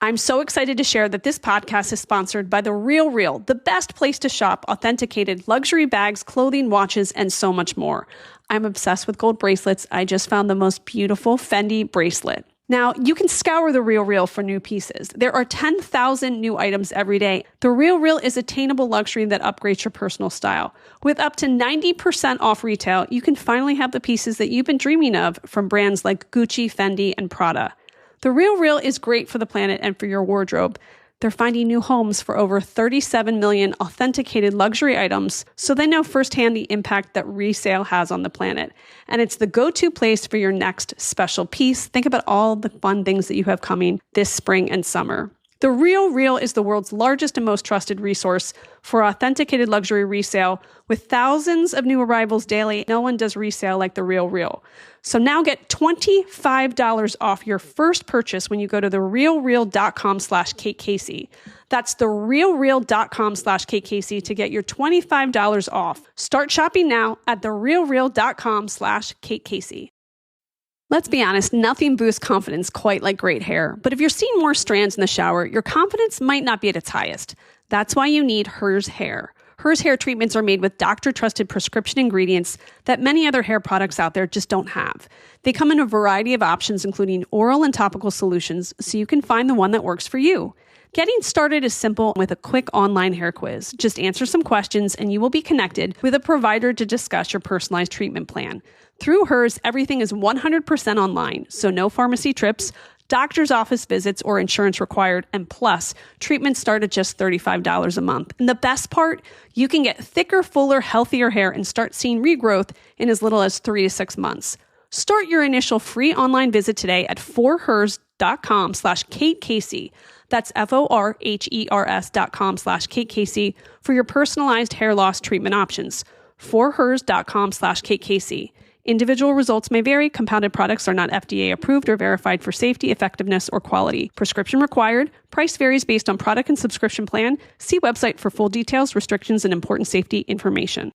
I'm so excited to share that this podcast is sponsored by The RealReal, the best place to shop authenticated luxury bags, clothing, watches, and so much more. I'm obsessed with gold bracelets. I just found the most beautiful Fendi bracelet. Now, you can scour The RealReal for new pieces. There are 10,000 new items every day. The RealReal is attainable luxury that upgrades your personal style. With up to 90% off retail, you can finally have the pieces that you've been dreaming of from brands like Gucci, Fendi, and Prada. The RealReal is great for the planet and for your wardrobe. They're finding new homes for over 37 million authenticated luxury items, so they know firsthand the impact that resale has on the planet. And it's the go-to place for your next special piece. Think about all the fun things that you have coming this spring and summer. The RealReal is the world's largest and most trusted resource for authenticated luxury resale. With thousands of new arrivals daily, no one does resale like The RealReal. So now get $25 off your first purchase when you go to therealreal.com/Kate Casey. That's therealreal.com/Kate Casey to get your $25 off. Start shopping now at therealreal.com/Kate Casey. Let's be honest, nothing boosts confidence quite like great hair. But if you're seeing more strands in the shower, your confidence might not be at its highest. That's why you need Hers Hair. Hers Hair treatments are made with doctor-trusted prescription ingredients that many other hair products out there just don't have. They come in a variety of options, including oral and topical solutions, so you can find the one that works for you. Getting started is simple with a quick online hair quiz. Just answer some questions and you will be connected with a provider to discuss your personalized treatment plan. Through Hers, everything is 100% online, so no pharmacy trips, doctor's office visits, or insurance required, and plus, treatments start at just $35 a month. And the best part, you can get thicker, fuller, healthier hair and start seeing regrowth in as little as 3 to 6 months. Start your initial free online visit today at forhers.com/Kate Casey. That's forhers.com/Kate Casey for your personalized hair loss treatment options. forhers.com/Kate Casey. Individual results may vary. Compounded products are not FDA approved or verified for safety, effectiveness, or quality. Prescription required. Price varies based on product and subscription plan. See website for full details, restrictions, and important safety information.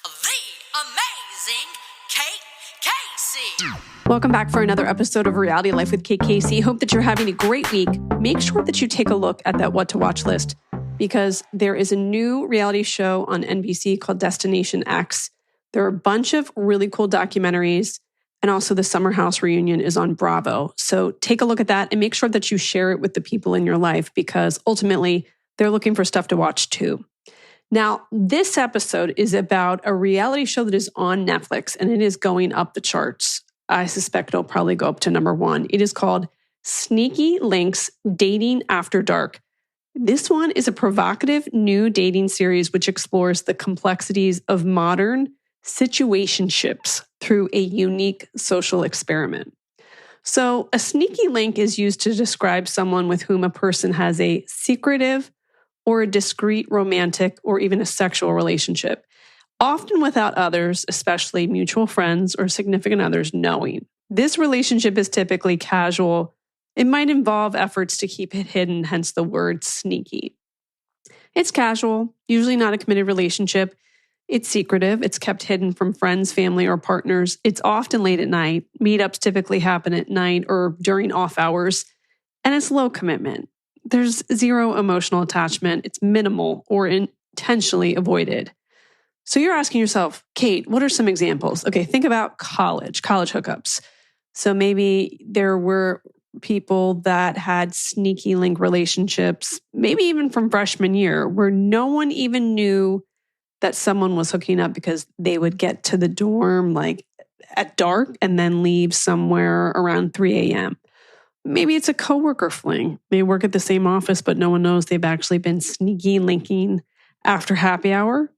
The amazing Kate Casey. Welcome back for another episode of Reality Life with Kate Casey. Hope that you're having a great week. Make sure that you take a look at that what to watch list because there is a new reality show on NBC called Destination X. There are a bunch of really cool documentaries, and also the Summer House reunion is on Bravo. So take a look at that and make sure that you share it with the people in your life because ultimately they're looking for stuff to watch too. Now, this episode is about a reality show that is on Netflix and it is going up the charts. I suspect it'll probably go up to number 1. It is called Sneaky Links Dating After Dark. This one is a provocative new dating series which explores the complexities of modern situationships through a unique social experiment. So a sneaky link is used to describe someone with whom a person has a secretive or a discreet romantic or even a sexual relationship, often without others, especially mutual friends or significant others, knowing. This relationship is typically casual. It might involve efforts to keep it hidden, hence the word sneaky. It's casual, usually not a committed relationship. It's secretive. It's kept hidden from friends, family, or partners. It's often late at night. Meetups typically happen at night or during off hours. And it's low commitment. There's zero emotional attachment. It's minimal or intentionally avoided. So you're asking yourself, Kate, what are some examples? Okay, think about college hookups. So maybe there were people that had sneaky link relationships, maybe even from freshman year, where no one even knew that someone was hooking up because they would get to the dorm like at dark and then leave somewhere around 3 a.m. Maybe it's a coworker fling. They work at the same office, but no one knows they've actually been sneaky linking after happy hour.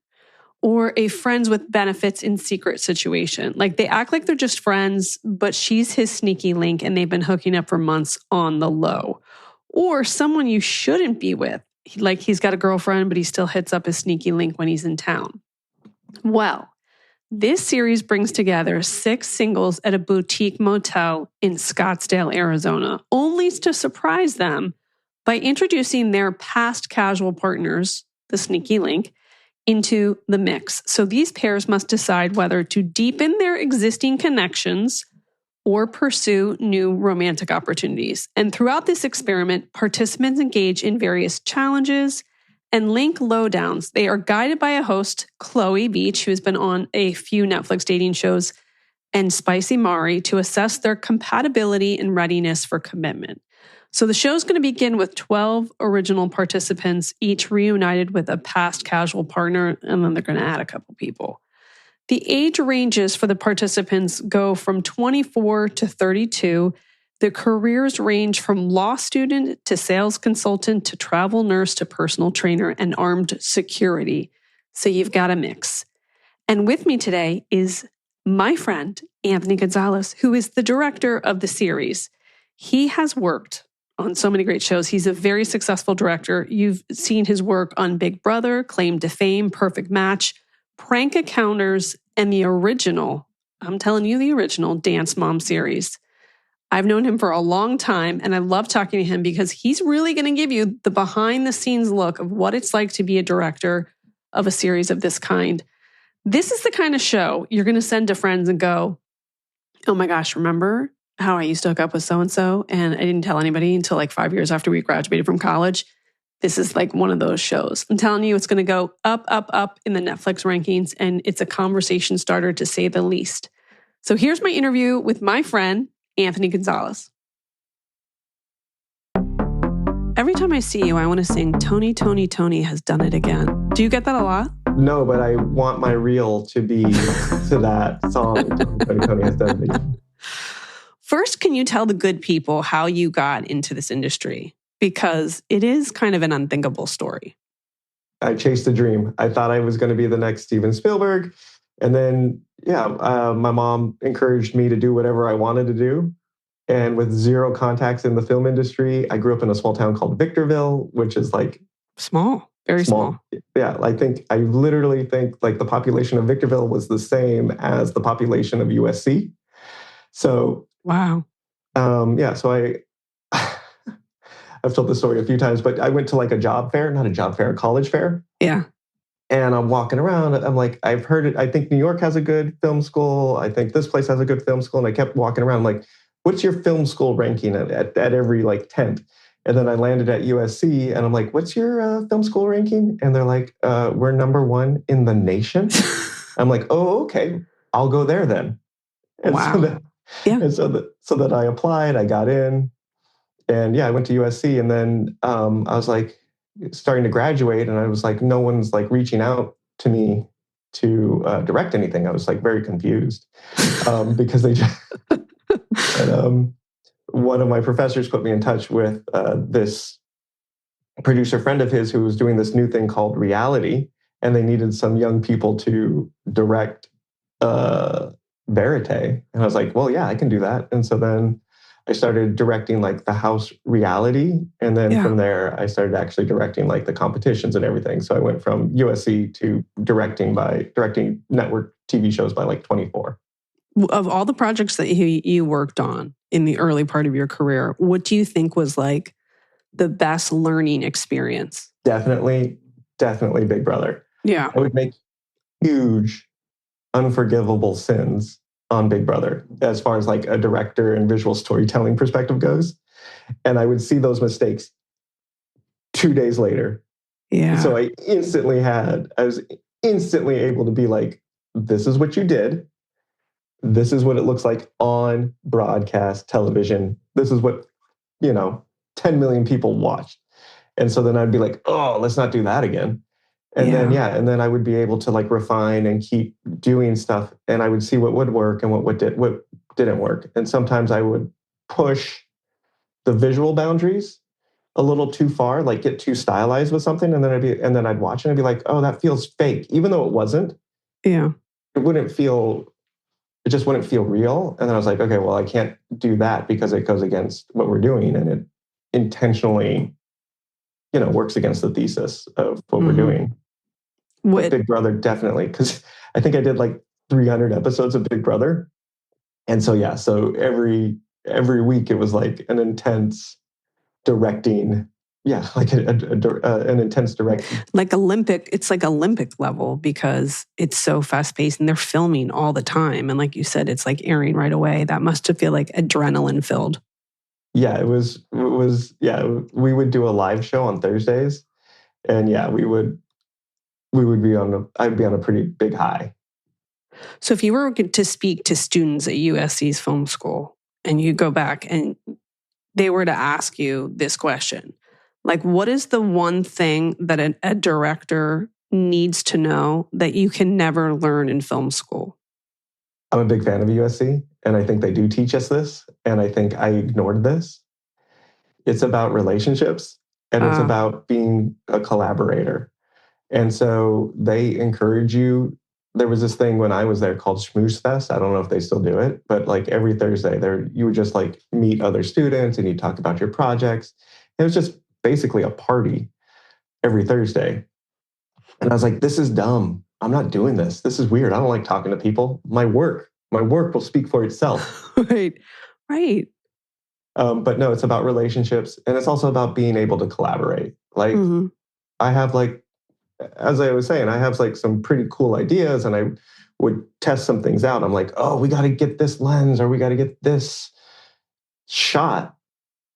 Or a friends with benefits in secret situation. Like they act like they're just friends, but she's his sneaky link and they've been hooking up for months on the low. Or someone you shouldn't be with. Like he's got a girlfriend, but he still hits up his sneaky link when he's in town. Well, this series brings together 6 singles at a boutique motel in Scottsdale, Arizona, only to surprise them by introducing their past casual partners, the sneaky link, into the mix. So these pairs must decide whether to deepen their existing connections or pursue new romantic opportunities. And throughout this experiment, participants engage in various challenges and link lowdowns. They are guided by a host, Chloe Beach, who's been on a few Netflix dating shows, and Spicy Mari, to assess their compatibility and readiness for commitment. So the show's going to begin with 12 original participants, each reunited with a past casual partner, and then they're going to add a couple people. The age ranges for the participants go from 24 to 32. The careers range from law student to sales consultant to travel nurse to personal trainer and armed security. So you've got a mix. And with me today is my friend, Anthony Gonzales, who is the director of the series. He has worked on so many great shows. He's a very successful director. You've seen his work on Big Brother, Claim to Fame, Perfect Match, Prank Accounters, and the original, I'm telling you, the original Dance Mom series. I've known him for a long time, and I love talking to him because he's really going to give you the behind-the-scenes look of what it's like to be a director of a series of this kind. This is the kind of show you're going to send to friends and go, oh my gosh, remember how I used to hook up with so-and-so and I didn't tell anybody until like 5 years after we graduated from college? This is like one of those shows. I'm telling you, it's going to go up, up, up in the Netflix rankings, and it's a conversation starter to say the least. So here's my interview with my friend, Anthony Gonzales. Every time I see you, I want to sing Tony, Tony, Tony has done it again. Do you get that a lot? No, but I want my reel to be to that song. Tony, Tony has done it again. First, can you tell the good people how you got into this industry? Because it is kind of an unthinkable story. I chased a dream. I thought I was going to be the next Steven Spielberg. And then, my mom encouraged me to do whatever I wanted to do. And with zero contacts in the film industry, I grew up in a small town called Victorville, which is like... Small, very small. Yeah, I literally think like the population of Victorville was the same as the population of USC. So... Wow. So I've told this story a few times, but I went to like a college fair. Yeah. And I'm walking around. I'm like, I've heard it. I think New York has a good film school. I think this place has a good film school. And I kept walking around. I'm like, what's your film school ranking at every like tent? And then I landed at USC and I'm like, what's your film school ranking? And they're like, we're number 1 in the nation. I'm like, oh, okay, I'll go there then. And wow. So that I applied, I got in. And I went to USC, and then I was like starting to graduate, and I was like, no one's like reaching out to me to direct anything. I was like very confused because they just. And, one of my professors put me in touch with this producer friend of his who was doing this new thing called reality, and they needed some young people to direct Verite. And I was like, well, yeah, I can do that. And so then I started directing like the house reality. And then from there, I started actually directing like the competitions and everything. So I went from USC to directing network TV shows by like 24. Of all the projects that you worked on in the early part of your career, what do you think was like the best learning experience? Definitely Big Brother. Yeah. I would make huge, unforgivable sins on Big Brother, as far as like a director and visual storytelling perspective goes. And I would see those mistakes 2 days later. Yeah. So I was instantly able to be like, this is what you did. This is what it looks like on broadcast television. This is what, 10 million people watched. And so then I'd be like, oh, let's not do that again. And then I would be able to like refine and keep doing stuff, and I would see what would work and what didn't work. And sometimes I would push the visual boundaries a little too far, like get too stylized with something, and then I'd watch it and I'd be like, oh, that feels fake, even though it wasn't. Yeah, it just wouldn't feel real. And then I was like, okay, well, I can't do that because it goes against what we're doing, and it intentionally, works against the thesis of what we're doing. Big Brother, definitely, because I think I did like 300 episodes of Big Brother. And so, so every week it was like an intense directing yeah, like an intense direction. It's like Olympic level because it's so fast paced and they're filming all the time. And like you said, it's like airing right away. That must have feel like adrenaline filled. Yeah, yeah, we would do a live show on Thursdays, and yeah, I'd be on a pretty big high. So if you were to speak to students at USC's film school and you go back and they were to ask you this question, like, what is the one thing that a director needs to know that you can never learn in film school? I'm a big fan of USC, and I think they do teach us this, and I think I ignored this. It's about relationships, and it's about being a collaborator. And so they encourage you. There was this thing when I was there called Schmooze Fest. I don't know if they still do it, but like every Thursday there, you would just like meet other students and you talk about your projects. It was just basically a party every Thursday. And I was like, this is dumb. I'm not doing this. This is weird. I don't like talking to people. My work will speak for itself. Right. But no, it's about relationships, and it's also about being able to collaborate. Like I have like, as I was saying, I have like some pretty cool ideas, and I would test some things out. I'm like, oh, we got to get this lens, or we got to get this shot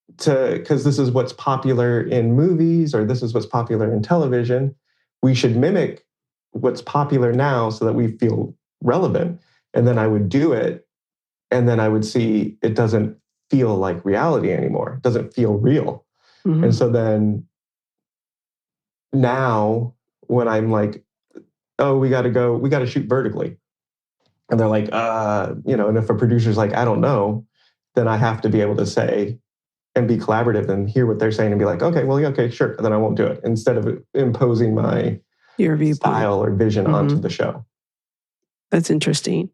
because this is what's popular in movies, or this is what's popular in television. We should mimic what's popular now so that we feel relevant. And then I would do it, and then I would see it doesn't feel like reality anymore. It doesn't feel real. And so then now when I'm like, oh, we got to shoot vertically. And they're like, and if a producer's like, I don't know, then I have to be able to say and be collaborative and hear what they're saying and be like, okay, well, yeah, okay, sure. And then I won't do it instead of imposing your style or vision onto the show. That's interesting.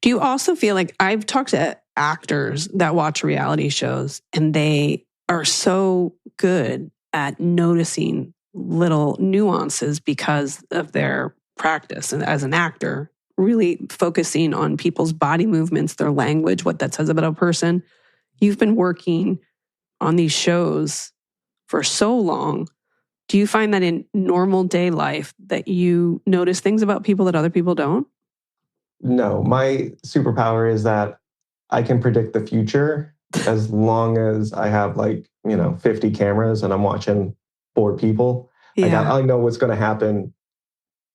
Do you also feel like I've talked to actors that watch reality shows and they are so good at noticing little nuances because of their practice and as an actor, really focusing on people's body movements, their language, what that says about a person. You've been working on these shows for so long. Do you find that in normal day life that you notice things about people that other people don't? No, my superpower is that I can predict the future as long as I have 50 cameras and I'm watching 4 people. Yeah. I know what's going to happen.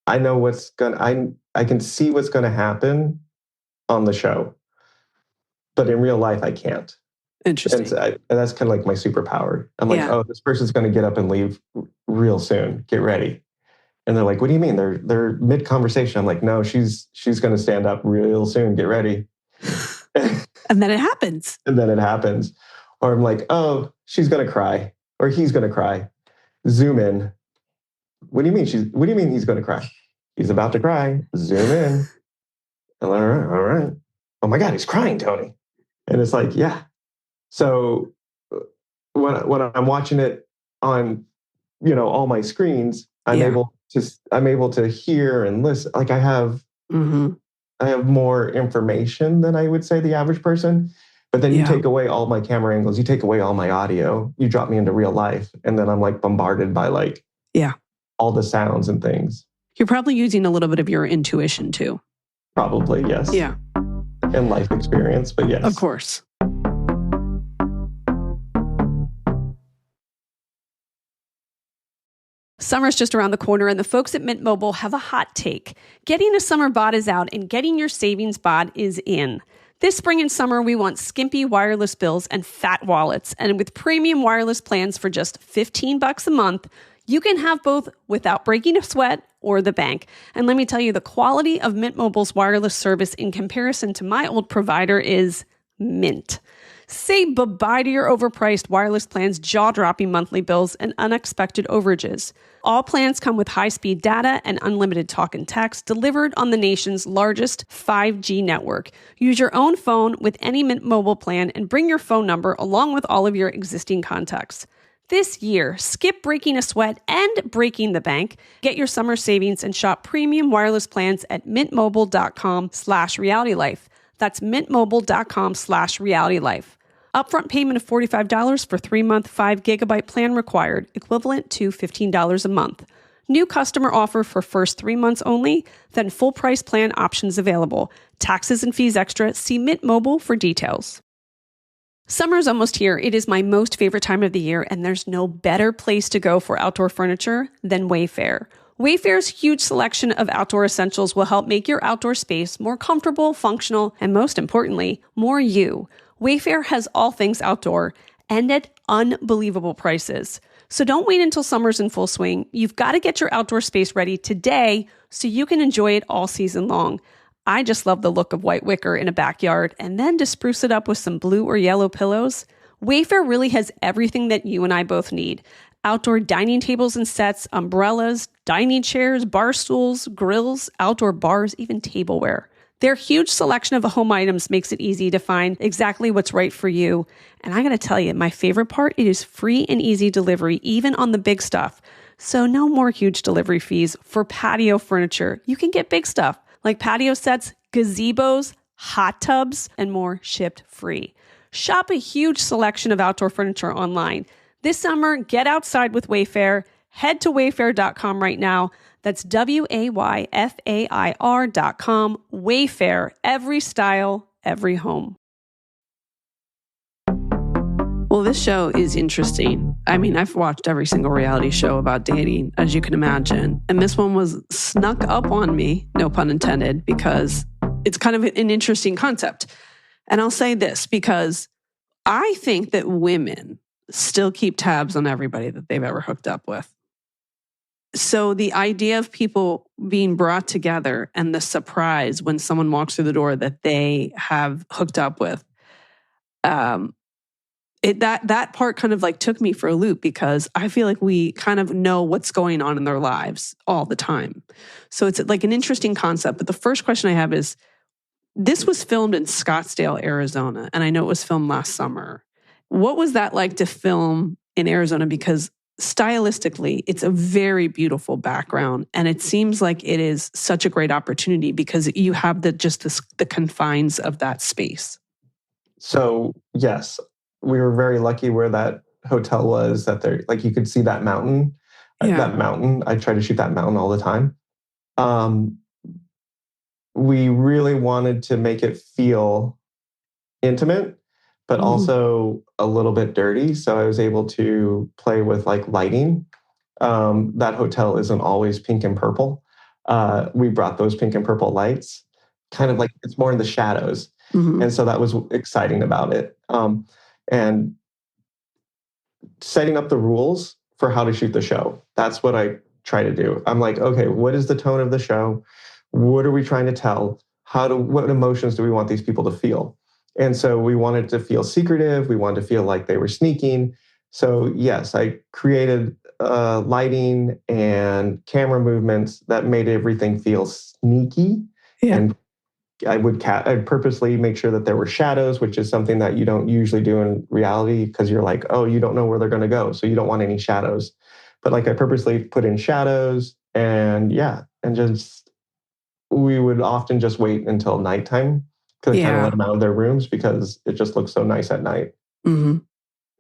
I can see what's going to happen on the show, but in real life, I can't. Interesting. And that's kind of like my superpower. I'm like, oh, this person's going to get up and leave real soon. Get ready. And they're like, what do you mean? They're mid-conversation. I'm like, no, she's going to stand up real soon. Get ready. And then it happens. Or I'm like, oh, she's going to cry. Or he's going to cry. Zoom in. What do you mean he's going to cry? He's about to cry. Zoom in. I'm like, all right. Oh my God, he's crying, Tony. And it's like, yeah. So when I'm watching it on, all my screens, I'm able to hear and listen. Like I have more information than I would say the average person. But then you take away all my camera angles, you take away all my audio, you drop me into real life, and then I'm like bombarded by all the sounds and things. You're probably using a little bit of your intuition too. Probably, yes. Yeah. And life experience, but yes. Of course. Summer's just around the corner, and the folks at Mint Mobile have a hot take. Getting a summer bod is out, and getting your savings bod is in. This spring and summer, we want skimpy wireless bills and fat wallets. And with premium wireless plans for just $15 a month, you can have both without breaking a sweat or the bank. And let me tell you, the quality of Mint Mobile's wireless service in comparison to my old provider is mint. Say bye-bye to your overpriced wireless plans, jaw-dropping monthly bills, and unexpected overages. All plans come with high-speed data and unlimited talk and text delivered on the nation's largest 5G network. Use your own phone with any Mint Mobile plan and bring your phone number along with all of your existing contacts. This year, skip breaking a sweat and breaking the bank. Get your summer savings and shop premium wireless plans at mintmobile.com/realitylife. That's mintmobile.com/realitylife. Upfront payment of $45 for 3-month 5GB plan required, equivalent to $15 a month. New customer offer for first 3 months only, then full price plan options available. Taxes and fees extra. See Mint Mobile for details. Summer's almost here. It is my most favorite time of the year, and there's no better place to go for outdoor furniture than Wayfair. Wayfair's huge selection of outdoor essentials will help make your outdoor space more comfortable, functional, and most importantly, more you. Wayfair has all things outdoor and at unbelievable prices. So don't wait until summer's in full swing. You've got to get your outdoor space ready today so you can enjoy it all season long. I just love the look of white wicker in a backyard, and then to spruce it up with some blue or yellow pillows. Wayfair really has everything that you and I both need. Outdoor dining tables and sets, umbrellas, dining chairs, bar stools, grills, outdoor bars, even tableware. Their huge selection of home items makes it easy to find exactly what's right for you. And I gotta tell you, my favorite part, it is free and easy delivery, even on the big stuff. So no more huge delivery fees for patio furniture. You can get big stuff like patio sets, gazebos, hot tubs, and more shipped free. Shop a huge selection of outdoor furniture online. This summer, get outside with Wayfair. Head to wayfair.com right now. That's WAYFAIR.com. Wayfair, every style, every home. Well, this show is interesting. I mean, I've watched every single reality show about dating, as you can imagine. And this one was snuck up on me, no pun intended, because it's kind of an interesting concept. And I'll say this because I think that women still keep tabs on everybody that they've ever hooked up with. So the idea of people being brought together and the surprise when someone walks through the door that they have hooked up with, that part kind of like took me for a loop because I feel like we kind of know what's going on in their lives all the time. So it's like an interesting concept. But the first question I have is, this was filmed in Scottsdale, Arizona, and I know it was filmed last summer. What was that like to film in Arizona? Because stylistically, it's a very beautiful background, and it seems like it is such a great opportunity because you have the confines of that space. So yes, we were very lucky where that hotel was. That there, like you could see that mountain. Yeah. That mountain. I try to shoot that mountain all the time. We really wanted to make it feel intimate, but also a little bit dirty. So I was able to play with like lighting. That hotel isn't always pink and purple. We brought those pink and purple lights, kind of like it's more in the shadows. And so that was exciting about it. And setting up the rules for how to shoot the show. That's what I try to do. I'm like, okay, what is the tone of the show? What are we trying to tell? What emotions do we want these people to feel? And so we wanted to feel secretive. We wanted to feel like they were sneaking. So yes, I created lighting and camera movements that made everything feel sneaky. Yeah. And I'd purposely make sure that there were shadows, which is something that you don't usually do in reality because you're like, oh, you don't know where they're going to go. So you don't want any shadows. But like I purposely put in shadows and we would often just wait until nighttime to kind of let them out of their rooms because it just looks so nice at night.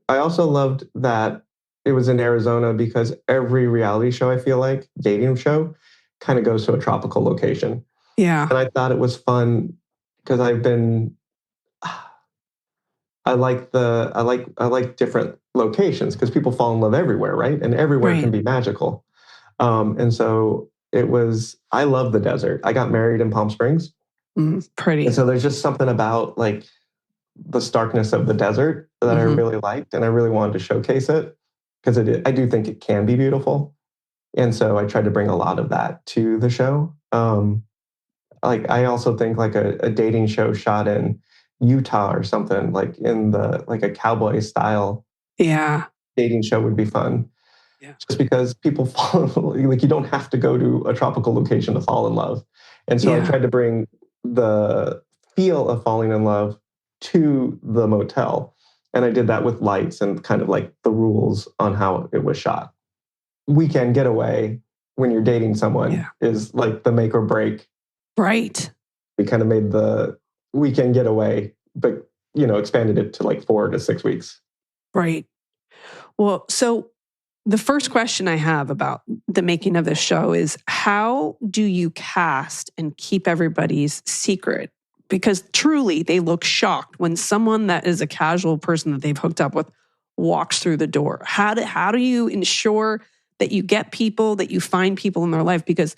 I also loved that it was in Arizona because every reality show, I feel like, dating show, kind of goes to a tropical location. Yeah. And I thought it was fun because I like different locations because people fall in love everywhere, right? And everywhere can be magical. And so I love the desert. I got married in Palm Springs. Pretty. And so there's just something about like the starkness of the desert that I really liked. And I really wanted to showcase it because I do think it can be beautiful. And so I tried to bring a lot of that to the show. Like I also think like a dating show shot in Utah or something, like in like a cowboy style dating show would be fun. Yeah. Just because people like you don't have to go to a tropical location to fall in love. And so I tried to bring the feel of falling in love to the motel. And I did that with lights and kind of like the rules on how it was shot. Weekend getaway when you're dating someone is like the make or break. Right. We kind of made the weekend getaway, but expanded it to like 4 to 6 weeks. Right. Well, so the first question I have about the making of this show is, how do you cast and keep everybody's secret? Because truly, they look shocked when someone that is a casual person that they've hooked up with walks through the door. How do you ensure that you get people, that you find people in their life? Because,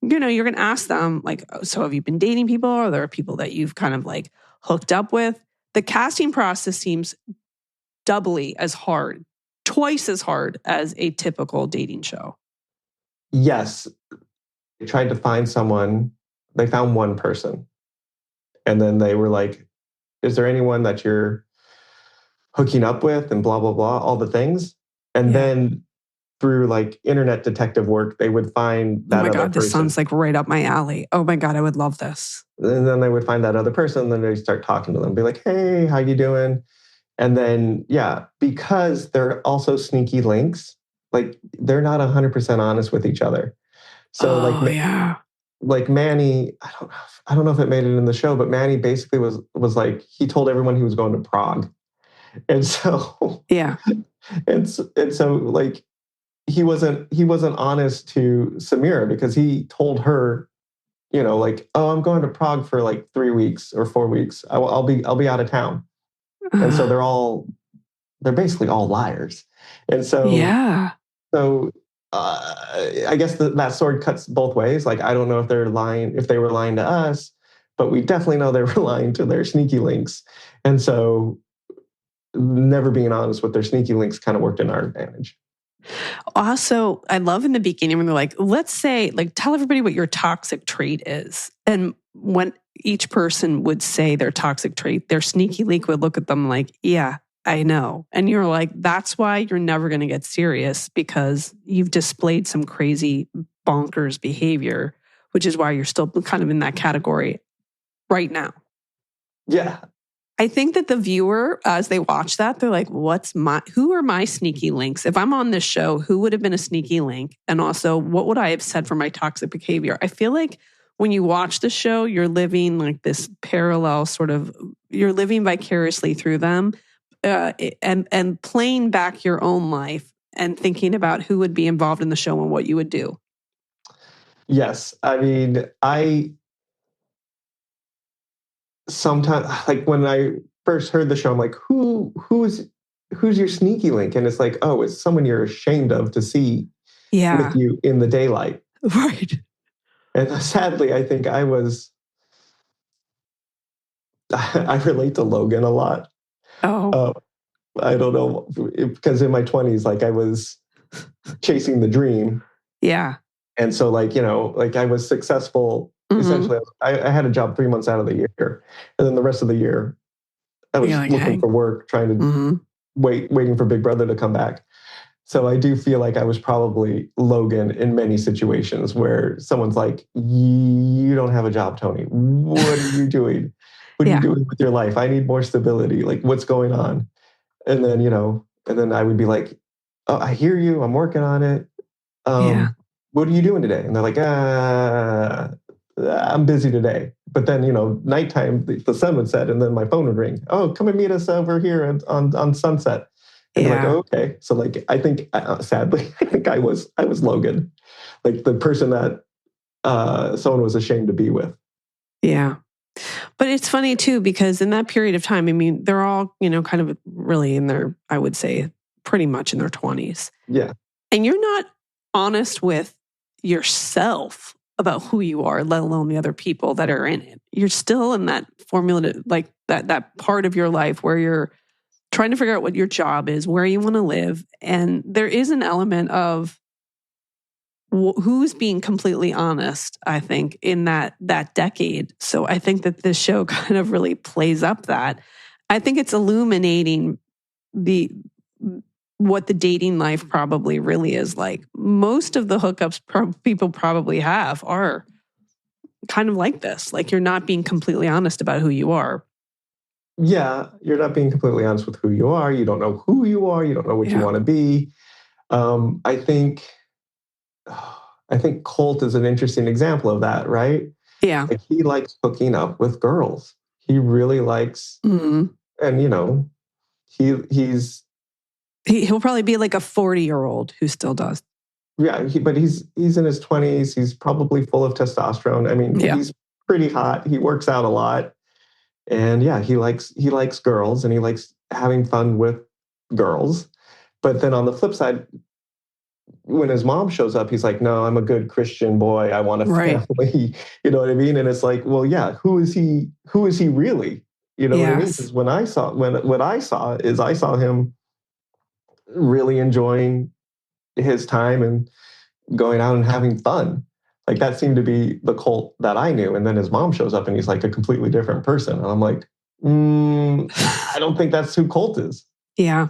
you're going to ask them, like, "Oh, so have you been dating people? Or are there people that you've kind of like hooked up with?" The casting process seems doubly as hard, twice as hard as a typical dating show. Yes. They tried to find someone. They found one person. And then they were like, is there anyone that you're hooking up with, and blah, blah, blah, all the things. And then through like internet detective work, they would find Oh that my other God, this person. sounds like right up my alley. Oh my God, I would love this. And then they would find that other person, and then they start talking to them, be like, hey, how you doing? And then, because they're also sneaky links, like they're not 100% honest with each other. So like Manny, I don't know if it made it in the show, but Manny basically was like, he told everyone he was going to Prague. And so and so like he wasn't honest to Samira, because he told her, like, oh, I'm going to Prague for like 3 weeks or 4 weeks. I'll be out of town. And so they're basically all liars. And so I guess that sword cuts both ways. Like, I don't know if they were lying to us, but we definitely know they were lying to their sneaky links. And so never being honest with their sneaky links kind of worked in our advantage. Also, I love in the beginning when they're like, let's say, like, tell everybody what your toxic trait is. And when each person would say their toxic trait, their sneaky link would look at them like, yeah, I know. And you're like, that's why you're never going to get serious, because you've displayed some crazy bonkers behavior, which is why you're still kind of in that category right now. Yeah. I think that the viewer, as they watch that, they're like, who are my sneaky links? If I'm on this show, who would have been a sneaky link? And also, what would I have said for my toxic behavior? I feel like when you watch the show, you're living like this parallel you're living vicariously through them, and playing back your own life and thinking about who would be involved in the show and what you would do. Yes. I mean, sometimes, like when I first heard the show, I'm like, who's your sneaky link? And it's like, oh, it's someone you're ashamed of to see with you in the daylight. Right. And sadly, I think I relate to Logan a lot. Oh. I don't know, because in my 20s, like I was chasing the dream. Yeah. And so like I was successful. Essentially, I had a job 3 months out of the year. And then the rest of the year, I was looking for work, trying to waiting for Big Brother to come back. So I do feel like I was probably Logan in many situations where someone's like, you don't have a job, Tony. What are you doing? What are you doing with your life? I need more stability. Like, what's going on? And then I would be like, oh, I hear you. I'm working on it. What are you doing today? And they're like, I'm busy today. But then, nighttime, the sun would set, and then my phone would ring. Oh, come and meet us over here on Sunset. And you're like, oh, okay. So like, I think, sadly, I think I was Logan, like the person that someone was ashamed to be with. Yeah. But it's funny too, because in that period of time, I mean, they're all, kind of really in their, I would say, pretty much in their 20s. Yeah. And you're not honest with yourself about who you are, let alone the other people that are in it. You're still in that formula, like that part of your life where you're trying to figure out what your job is, where you want to live. And there is an element of who's being completely honest, I think, in that decade. So I think that this show kind of really plays up that. I think it's illuminating what the dating life probably really is like. Most of the hookups people probably have are kind of like this. Like, you're not being completely honest about who you are. Yeah, you're not being completely honest with who you are. You don't know who you are. You don't know what you want to be. I think Colt is an interesting example of that, right? Yeah. Like, he likes hooking up with girls. He really likes And, he's, He'll probably be like a 40-year-old who still does. yeah, but he's in his 20s. He's probably full of testosterone. I mean, Yeah. he's pretty hot. He works out a lot. And yeah, he likes girls and he likes having fun with girls. But then on the flip side, when his mom shows up, he's like, "No, I'm a good Christian boy. I want a Right. family." You know what I mean? And it's like, well, yeah, who is he? Who is he really? You know what I mean? Yes. Because when I saw what I saw is I saw him really enjoying his time and going out and having fun. Like that seemed to be the cult that I knew. And then his mom shows up and he's like a completely different person. And I'm like, I don't think that's who Colt is. Yeah.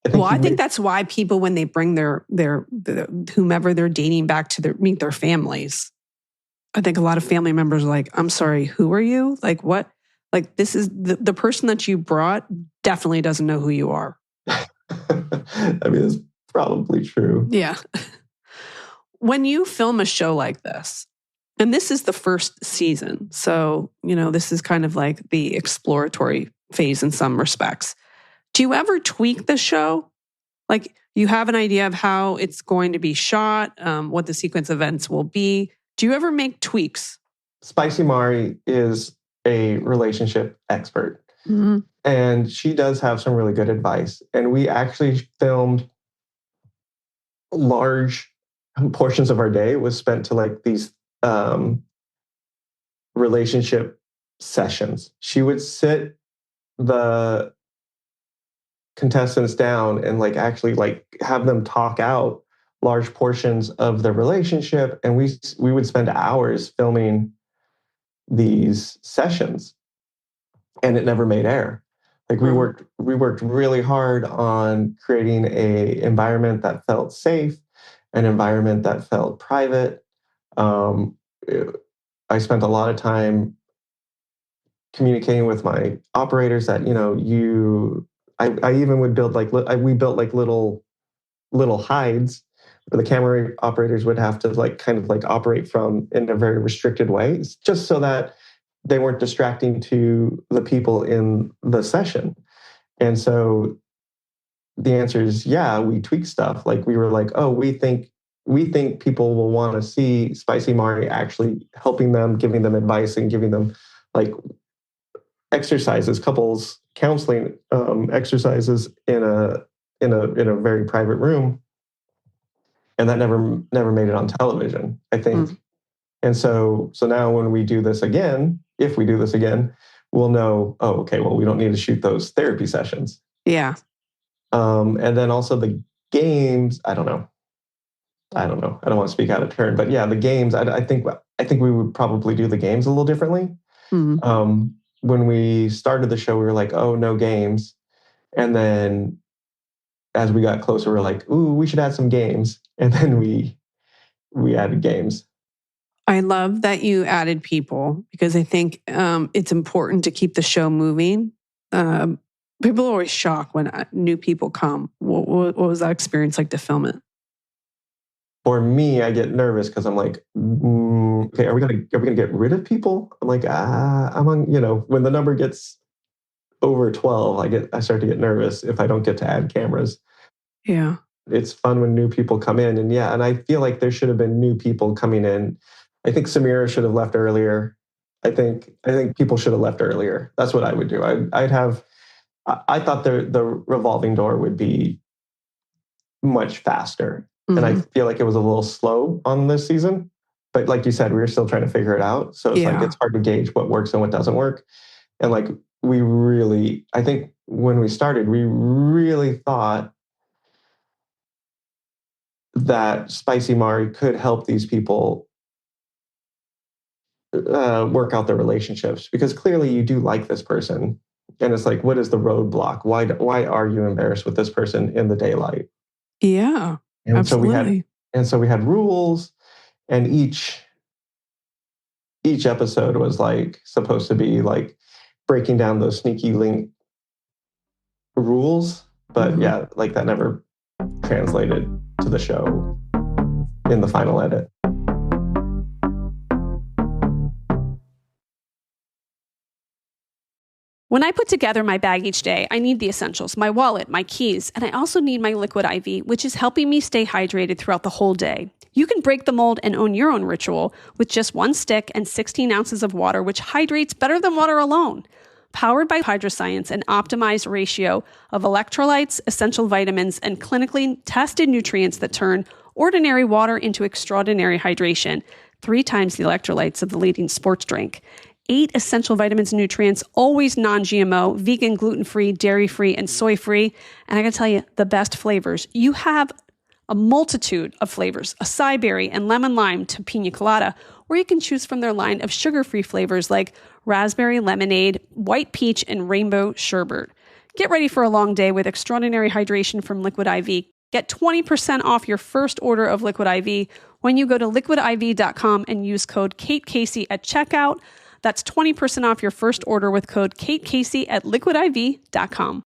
I think Well, I think that's why people, when they bring their whomever they're dating back to meet their families, I think a lot of family members are like, I'm sorry, who are you? Like what? Like this is the person that you brought definitely doesn't know who you are. I mean, it's probably true. Yeah. When you film a show like this, and this is the first season, so, this is kind of like the exploratory phase in some respects. Do you ever tweak the show? Like you have an idea of how it's going to be shot, what the sequence of events will be. Do you ever make tweaks? Spicy Mari is a relationship expert. Mm-hmm. And she does have some really good advice. And we actually filmed large portions of our day was spent to like these relationship sessions. She would sit the contestants down and like actually like have them talk out large portions of the relationship, and we would spend hours filming these sessions, and it never made air. Like we worked really hard on creating a environment that felt safe, an environment that felt private. I spent a lot of time communicating with my operators that I even would build we built like little hides where the camera operators would have to like kind of like operate from in a very restricted way, just so that they weren't distracting to the people in the session. And so the answer is yeah, we tweak stuff. Like we were like, oh, we think people will want to see Spicy Mari actually helping them, giving them advice and giving them like exercises, couples counseling exercises in a very private room, and that never made it on television, I think. And so now when we do this again, if we do this again, we'll know, oh, okay, well, we don't need to shoot those therapy sessions. Yeah. And then also the games, I don't know. I don't want to speak out of turn, but yeah, the games, I think we would probably do the games a little differently. Mm-hmm. When we started the show, we were like, oh, no games. And then as we got closer, we were like, ooh, we should add some games. And then we added games. I love that you added people because I think it's important to keep the show moving. People are always shocked when new people come. What was that experience like to film it? For me, I get nervous because I'm like, okay, are we gonna get rid of people? I'm like, I'm on, when the number gets over 12, I start to get nervous if I don't get to add cameras. Yeah. It's fun when new people come in, and I feel like there should have been new people coming in. I think Samira should have left earlier. I think people should have left earlier. That's what I would do. I thought the revolving door would be much faster. And I feel like it was a little slow on this season. But like you said, we were still trying to figure it out. So it's like, it's hard to gauge what works and what doesn't work. And like, I think when we started, we really thought that Spicy Mari could help these people work out their relationships, because clearly you do like this person. And it's like, what is the roadblock? Why are you embarrassed with this person in the daylight? Yeah. And absolutely. So we had rules, and each episode was like supposed to be like breaking down those sneaky link rules. But yeah, like that never translated to the show in the final edit. When I put together my bag each day, I need the essentials, my wallet, my keys, and I also need my liquid IV, which is helping me stay hydrated throughout the whole day. You can break the mold and own your own ritual with just 1 stick and 16 ounces of water, which hydrates better than water alone. Powered by Hydroscience, an optimized ratio of electrolytes, essential vitamins, and clinically tested nutrients that turn ordinary water into extraordinary hydration, 3 times the electrolytes of the leading sports drink. 8 essential vitamins and nutrients, always non-GMO, vegan, gluten-free, dairy-free, and soy-free. And I gotta tell you, the best flavors. You have a multitude of flavors, acai berry and lemon lime to pina colada, or you can choose from their line of sugar-free flavors like raspberry lemonade, white peach, and rainbow sherbet. Get ready for a long day with extraordinary hydration from Liquid IV. Get 20% off your first order of Liquid IV when you go to liquidiv.com and use code Kate Casey at checkout. That's 20% off your first order with code Kate Casey at liquidiv.com.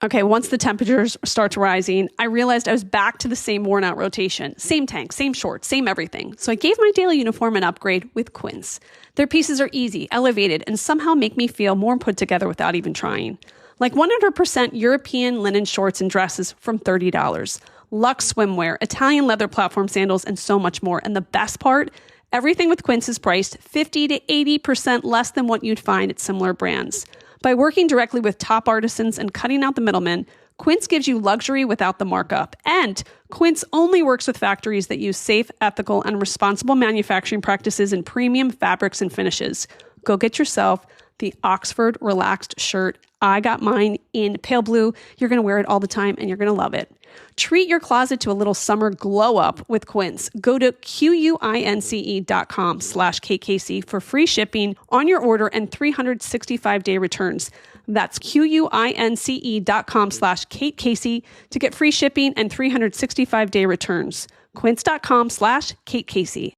Okay, once the temperatures start rising, I realized I was back to the same worn out rotation. Same tank, same shorts, same everything. So I gave my daily uniform an upgrade with Quince. Their pieces are easy, elevated, and somehow make me feel more put together without even trying. Like 100% European linen shorts and dresses from $30. Luxe swimwear, Italian leather platform sandals, and so much more. And the best part, everything with Quince is priced 50 to 80% less than what you'd find at similar brands. By working directly with top artisans and cutting out the middlemen, Quince gives you luxury without the markup. And Quince only works with factories that use safe, ethical, and responsible manufacturing practices in premium fabrics and finishes. Go get yourself the Oxford Relaxed shirt. I got mine in pale blue. You're going to wear it all the time and you're going to love it. Treat your closet to a little summer glow up with Quince. Go to quince.com/KKC for free shipping on your order and 365-day returns. That's quince.com/KateCasey to get free shipping and 365-day returns. Quince.com/KateCasey.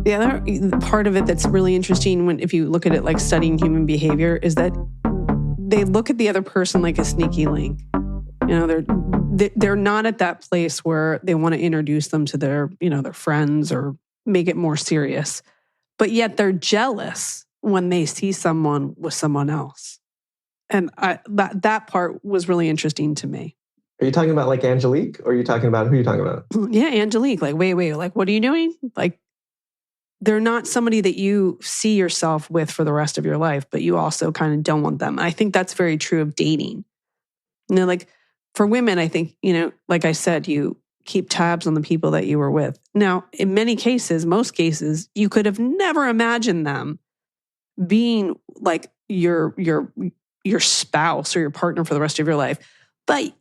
The other part of it that's really interesting if you look at it like studying human behavior is that they look at the other person like a sneaky link. You know, they're not at that place where they want to introduce them to their friends or make it more serious. But yet they're jealous when they see someone with someone else. And that part was really interesting to me. Are you talking about like Angelique, or are you talking about who are you talking about? Yeah, Angelique. Like, wait, like, what are you doing? Like, they're not somebody that you see yourself with for the rest of your life, but you also kind of don't want them. And I think that's very true of dating. Like for women, I think, like I said, you keep tabs on the people that you were with. Now, in many cases, most cases, you could have never imagined them being like your spouse or your partner for the rest of your life. But,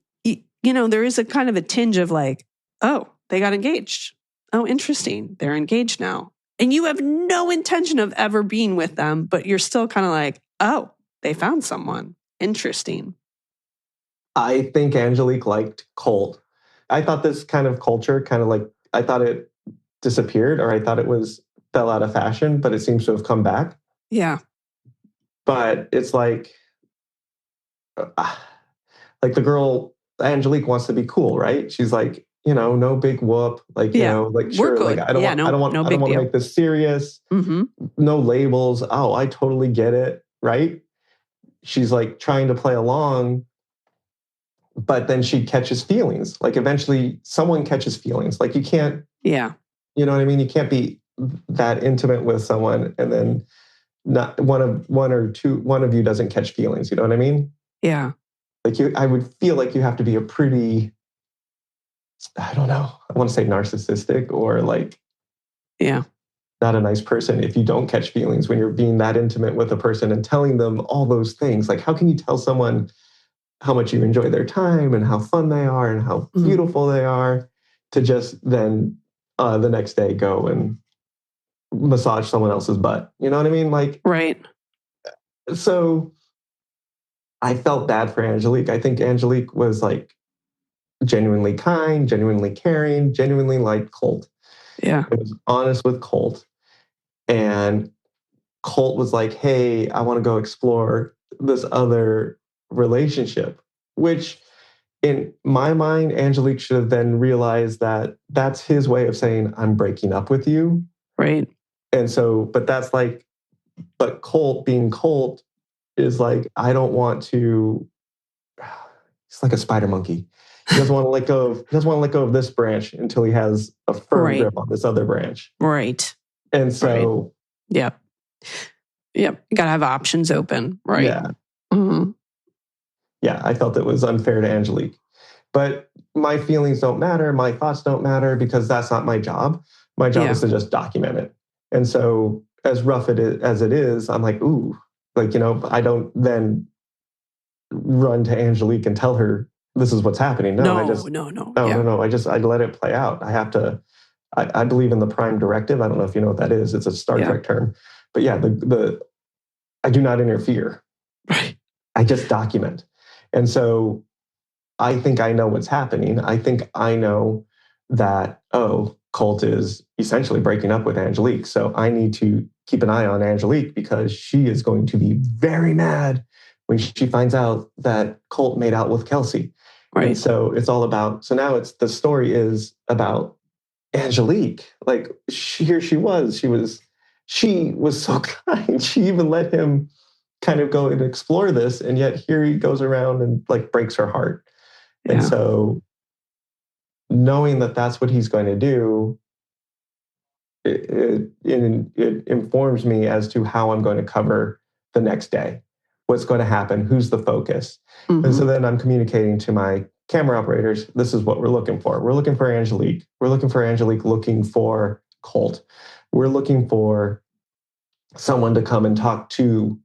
there is a kind of a tinge of like, oh, they got engaged. Oh, interesting. They're engaged now. And you have no intention of ever being with them, but you're still kind of like, oh, they found someone. Interesting. I think Angelique liked Colt. I thought this kind of culture I thought it disappeared, or I thought it fell out of fashion, but it seems to have come back. Yeah. But it's like the girl, Angelique, wants to be cool, right? She's like, no big whoop. Like, like, sure, like, I don't want to make this serious. Mm-hmm. No labels. Oh, I totally get it. Right. She's like trying to play along, but then she catches feelings. Like eventually someone catches feelings. Like you can't, you know what I mean? You can't be that intimate with someone and then not one of you doesn't catch feelings. You know what I mean? Yeah. Like I would feel like you have to be a pretty, I don't know, I want to say narcissistic or like, not a nice person if you don't catch feelings when you're being that intimate with a person and telling them all those things. Like, how can you tell someone how much you enjoy their time and how fun they are and how beautiful they are to just then the next day go and massage someone else's butt? You know what I mean? Like, right. So I felt bad for Angelique. I think Angelique was like genuinely kind, genuinely caring, genuinely liked Colt. Yeah. It was honest with Colt. And Colt was like, hey, I want to go explore this other relationship, which in my mind, Angelique should have then realized that that's his way of saying, I'm breaking up with you. Right. And so, but that's like But Colt, being Colt, is like, I don't want to. He's like a spider monkey. He doesn't want to let go of. He doesn't want to let go of this branch until he has a firm grip on this other branch. Right. And so, Yep. You got to have options open. Right. Yeah. Mm-hmm. Yeah, I felt it was unfair to Angelique. But my feelings don't matter. My thoughts don't matter because that's not my job. My job is to just document it. And so, as rough as it is, I'm like, ooh, like, I don't then run to Angelique and tell her this is what's happening. No. I let it play out. I have to. I believe in the prime directive. I don't know if you know what that is. It's a Star Trek term. But yeah, I do not interfere. Right. I just document. And so I think I know what's happening. I think I know that, Colt is essentially breaking up with Angelique. So I need to keep an eye on Angelique because she is going to be very mad when she finds out that Colt made out with Kelsey. Right. And so it's all about, so now the story is about Angelique. Like she was so kind. She even let him kind of go and explore this. And yet here he goes around and like breaks her heart. Yeah. And so knowing that that's what he's going to do, it informs me as to how I'm going to cover the next day, what's going to happen, who's the focus. Mm-hmm. And so then I'm communicating to my camera operators, this is what we're looking for. We're looking for Angelique. We're looking for Angelique looking for Colt. We're looking for someone to come and talk to.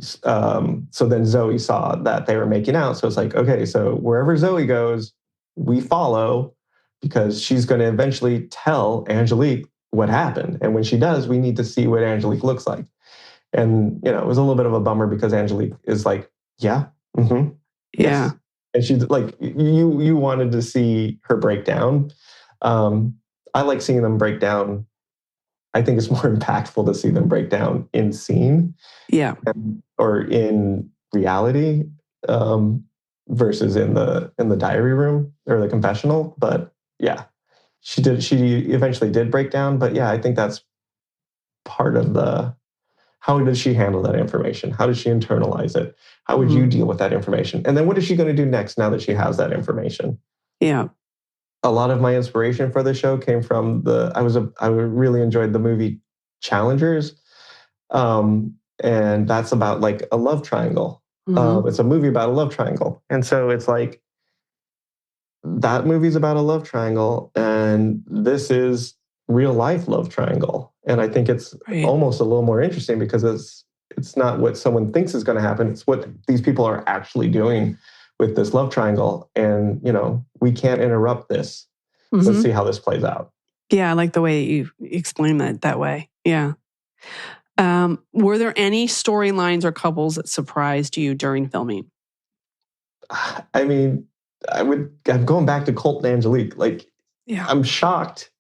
So then Zoe saw that they were making out. So it's like, okay, so wherever Zoe goes, we follow because she's going to eventually tell Angelique what happened. And when she does, we need to see what Angelique looks like. And, it was a little bit of a bummer because Angelique is like, yeah, mm-hmm, yes. And she's like, you wanted to see her break down. I like seeing them break down. I think it's more impactful to see them break down in scene, or in reality, versus in the diary room or the confessional. But yeah, she eventually did break down. But yeah, I think that's part of how does she handle that information? How does she internalize it? How would you deal with that information? And then what is she going to do next now that she has that information? Yeah. A lot of my inspiration for the show came from I really enjoyed the movie Challengers. And that's about like a love triangle. Mm-hmm. It's a movie about a love triangle. And so it's like, that movie's about a love triangle and this is real life love triangle. And I think it's almost a little more interesting because it's not what someone thinks is going to happen. It's what these people are actually doing with this love triangle. And, we can't interrupt this. Mm-hmm. Let's see how this plays out. Yeah, I like the way you explain that way. Yeah. Were there any storylines or couples that surprised you during filming? I mean, I'm going back to Colt and Angelique. Like, I'm shocked.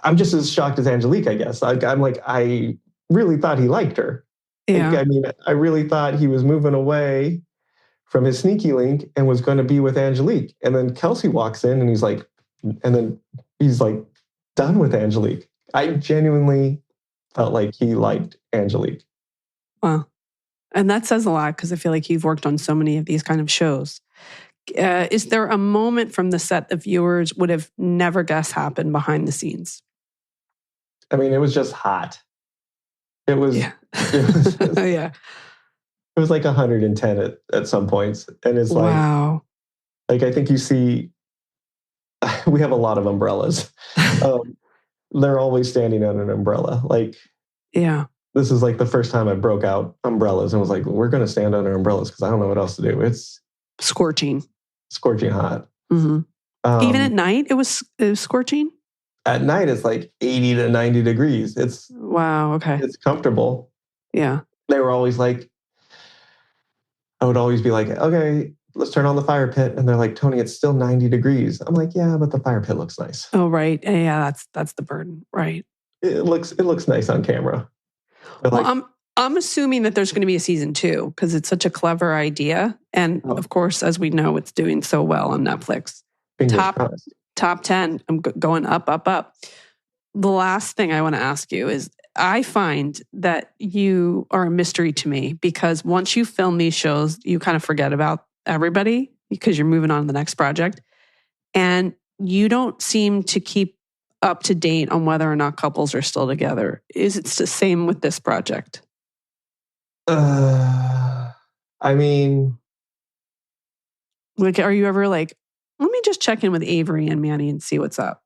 I'm just as shocked as Angelique, I guess. I'm like, I really thought he liked her. Yeah. I mean, I really thought he was moving away from his sneaky link and was going to be with Angelique. And then Kelsey walks in and he's like done with Angelique. I genuinely felt like he liked Angelique. Wow. And that says a lot because I feel like you've worked on so many of these kind of shows. Is there a moment from the set that viewers would have never guessed happened behind the scenes? I mean, it was just hot. It was, yeah. It was like 110 at some points. And it's like, wow. Like, I think you see, we have a lot of umbrellas. They're always standing on an umbrella. Like, this is like the first time I broke out umbrellas and was like, we're going to stand under umbrellas because I don't know what else to do. It's scorching hot. Mm-hmm. Even at night, it was scorching? At night, it's like 80 to 90 degrees. Wow, okay. It's comfortable. Yeah. They were always like, I would always be like, okay, let's turn on the fire pit. And they're like, Tony, it's still 90 degrees. I'm like, yeah, but the fire pit looks nice. Oh, right. Yeah, that's the burden. Right. It looks nice on camera. Well, I'm assuming that there's going to be a season 2 because it's such a clever idea. And of course, as we know, it's doing so well on Netflix. Top 10. I'm going up. The last thing I want to ask you is, I find that you are a mystery to me because once you film these shows, you kind of forget about everybody because you're moving on to the next project. And you don't seem to keep up to date on whether or not couples are still together. Is it the same with this project? I mean, Like, are you ever like, let me just check in with Avery and Manny and see what's up?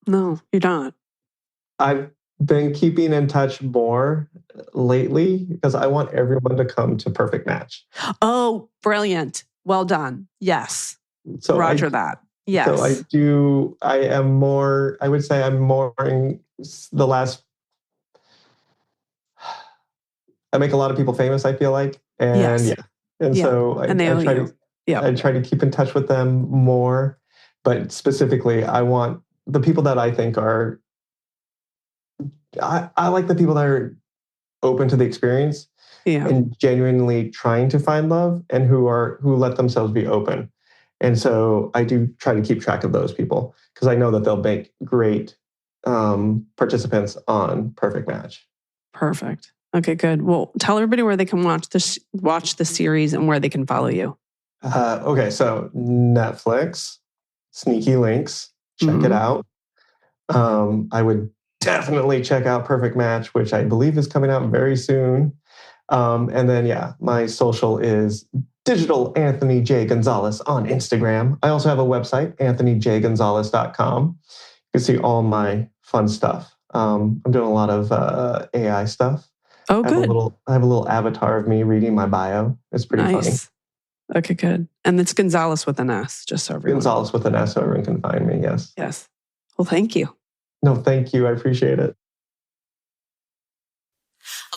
No, you're not. I've been keeping in touch more lately because I want everyone to come to Perfect Match. Oh, brilliant. Well done. Yes. So Roger that. Yes. So I would say I'm more in the last, I make a lot of people famous, I feel like. And Yes. yeah. And Yeah. so And they owe you. Yeah. I try to keep in touch with them more. But specifically, I want the people that I think are, I like the people that are open to the experience and genuinely trying to find love and who let themselves be open. And so I do try to keep track of those people because I know that they'll make great participants on Perfect Match. Perfect. Okay, good. Well, tell everybody where they can watch the series and where they can follow you. Okay, so Netflix, Sneaky Links, check it out. I would definitely check out Perfect Match, which I believe is coming out very soon. And then, my social is Digital Anthony J. Gonzales on Instagram. I also have a website, anthonyjgonzales.com. You can see all my fun stuff. I'm doing a lot of AI stuff. Oh, good. I have a little avatar of me reading my bio. It's pretty funny. Okay, good. And it's Gonzales with an S, just so everyone. Gonzales with an S, so everyone can find me, yes. Yes. Well, thank you. No, thank you. I appreciate it. The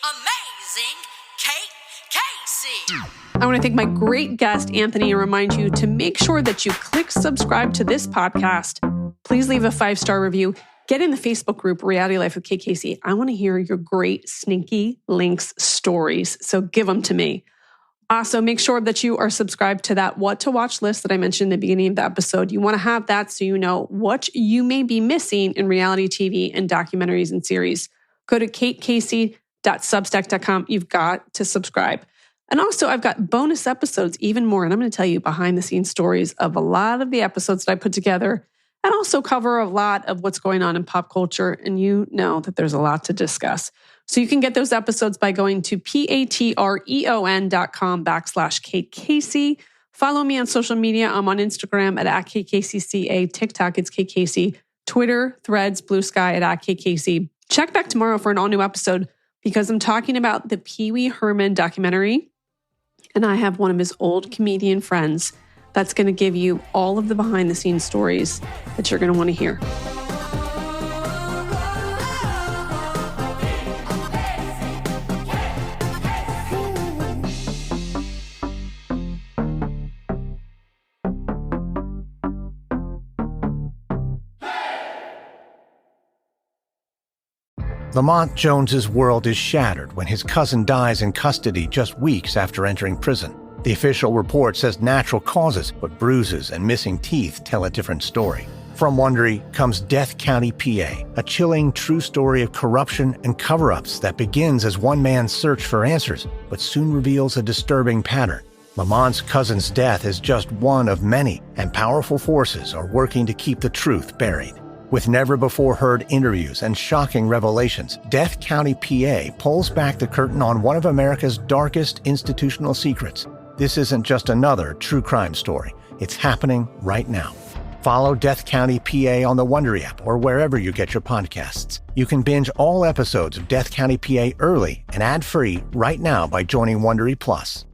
amazing Kate Casey. I want to thank my great guest, Anthony, and remind you to make sure that you click subscribe to this podcast. Please leave a 5-star review. Get in the Facebook group, Reality Life with KKC. I want to hear your great Sneaky Links stories, so give them to me. Also, make sure that you are subscribed to that What to Watch list that I mentioned in the beginning of the episode. You want to have that so you know what you may be missing in reality TV and documentaries and series. Go to katecasey.substack.com. You've got to subscribe. And also, I've got bonus episodes, even more. And I'm going to tell you behind-the-scenes stories of a lot of the episodes that I put together and also cover a lot of what's going on in pop culture. And you know that there's a lot to discuss. So you can get those episodes by going to patreon.com/Kate Casey. Follow me on social media. I'm on Instagram at @KKCCA, TikTok, it's Kate Casey, Twitter, Threads, Blue Sky at Kate Casey. Check back tomorrow for an all-new episode because I'm talking about the Pee Wee Herman documentary. And I have one of his old comedian friends that's going to give you all of the behind-the-scenes stories that you're going to want to hear. Lamont Jones's world is shattered when his cousin dies in custody just weeks after entering prison. The official report says natural causes, but bruises and missing teeth tell a different story. From Wondery comes Death County, PA, a chilling true story of corruption and cover-ups that begins as one man's search for answers, but soon reveals a disturbing pattern. Lamont's cousin's death is just one of many, and powerful forces are working to keep the truth buried. With never-before-heard interviews and shocking revelations, Death County, PA pulls back the curtain on one of America's darkest institutional secrets. This isn't just another true crime story. It's happening right now. Follow Death County, PA on the Wondery app or wherever you get your podcasts. You can binge all episodes of Death County, PA early and ad-free right now by joining Wondery Plus.